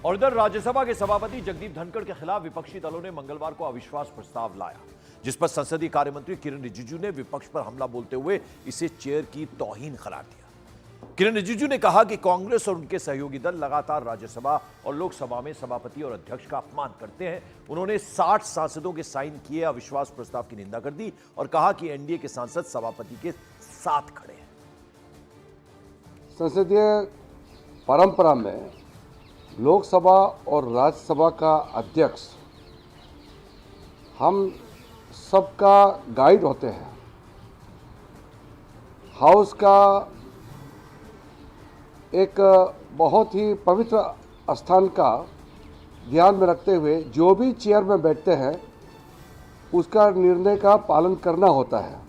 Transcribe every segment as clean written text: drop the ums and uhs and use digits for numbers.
और इधर राज्यसभा के सभापति जगदीप धनखड़ के खिलाफ विपक्षी दलों ने मंगलवार को अविश्वास प्रस्ताव लाया, जिस पर संसदीय कार्य मंत्री किरेन रिजिजू ने विपक्ष पर हमला बोलते हुए इसे चेयर की तौहीन करार दिया। किरेन रिजिजू ने कहा कि कांग्रेस और उनके सहयोगी दल लगातार राज्यसभा और लोकसभा में सभापति और अध्यक्ष का अपमान करते हैं। उन्होंने 60 सांसदों के साइन किए अविश्वास प्रस्ताव की निंदा कर दी और कहा कि एनडीए के सांसद सभापति के साथ खड़े हैं। संसदीय परंपरा में लोकसभा और राज्यसभा का अध्यक्ष हम सबका गाइड होते हैं। हाउस का एक बहुत ही पवित्र स्थान का ध्यान में रखते हुए जो भी चेयर में बैठते हैं उसका निर्णय का पालन करना होता है।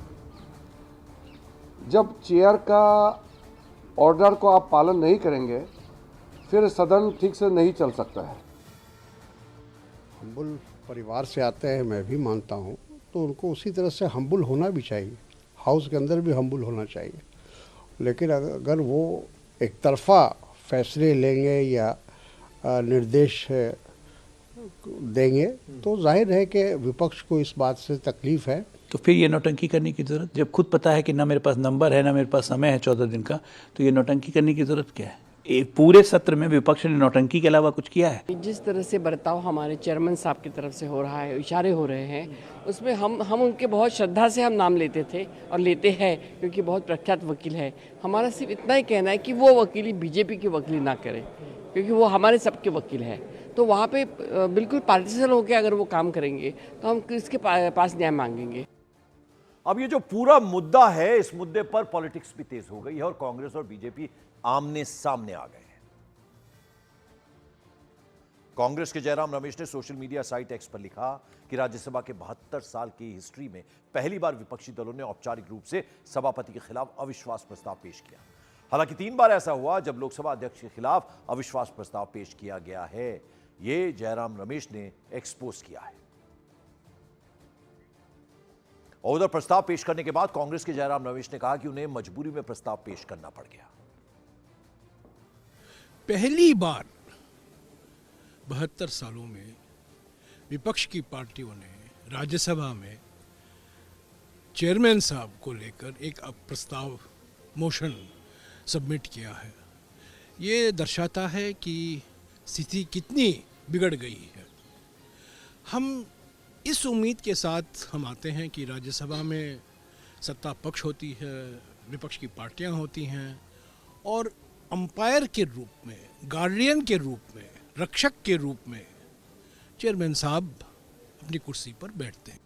जब चेयर का ऑर्डर को आप पालन नहीं करेंगे फिर सदन ठीक से नहीं चल सकता है। हम्बुल परिवार से आते हैं, मैं भी मानता हूँ, तो उनको उसी तरह से हम्बुल होना भी चाहिए। हाउस के अंदर भी हम्बुल होना चाहिए। लेकिन अगर वो एक तरफा फैसले लेंगे या निर्देश देंगे तो जाहिर है कि विपक्ष को इस बात से तकलीफ है। तो फिर ये नौटंकी करने की ज़रूरत, जब खुद पता है कि ना मेरे पास नंबर है ना मेरे पास समय है 14 दिन का, तो ये नौटंकी करने की ज़रूरत क्या है? पूरे सत्र में विपक्ष ने नौटंकी के अलावा कुछ किया है? जिस तरह से बर्ताव हमारे चेयरमैन साहब की तरफ से हो रहा है, इशारे हो रहे हैं, उसमें हम उनके बहुत श्रद्धा से हम नाम लेते थे और लेते हैं, क्योंकि बहुत प्रख्यात वकील है। हमारा सिर्फ इतना ही कहना है कि वो वकीली बीजेपी की वकीली ना करें, क्योंकि वो हमारे सबके वकील है। तो वहाँ पे बिल्कुल पार्टिसन होकर अगर वो काम करेंगे तो हम किसके पास न्याय मांगेंगे। अब ये जो पूरा मुद्दा है, इस मुद्दे पर पॉलिटिक्स भी तेज हो गई है और कांग्रेस और बीजेपी आमने सामने आ गए हैं। कांग्रेस के जयराम रमेश ने सोशल मीडिया साइट एक्स पर लिखा कि राज्यसभा के 72 साल की हिस्ट्री में पहली बार विपक्षी दलों ने औपचारिक रूप से सभापति के खिलाफ अविश्वास प्रस्ताव पेश किया। हालांकि 3 बार ऐसा हुआ जब लोकसभा अध्यक्ष के खिलाफ अविश्वास प्रस्ताव पेश किया गया है। यह जयराम रमेश ने एक्सपोज किया है। और उधर प्रस्ताव पेश करने के बाद कांग्रेस के जयराम रमेश ने कहा कि उन्हें मजबूरी में प्रस्ताव पेश करना पड़ गया। पहली बार 72 सालों में विपक्ष की पार्टियों ने राज्यसभा में चेयरमैन साहब को लेकर एक प्रस्ताव मोशन सबमिट किया है। ये दर्शाता है कि स्थिति कितनी बिगड़ गई है। हम इस उम्मीद के साथ हम आते हैं कि राज्यसभा में सत्ता पक्ष होती है, विपक्ष की पार्टियां होती हैं और अंपायर के रूप में, गार्डियन के रूप में, रक्षक के रूप में चेयरमैन साहब अपनी कुर्सी पर बैठते हैं।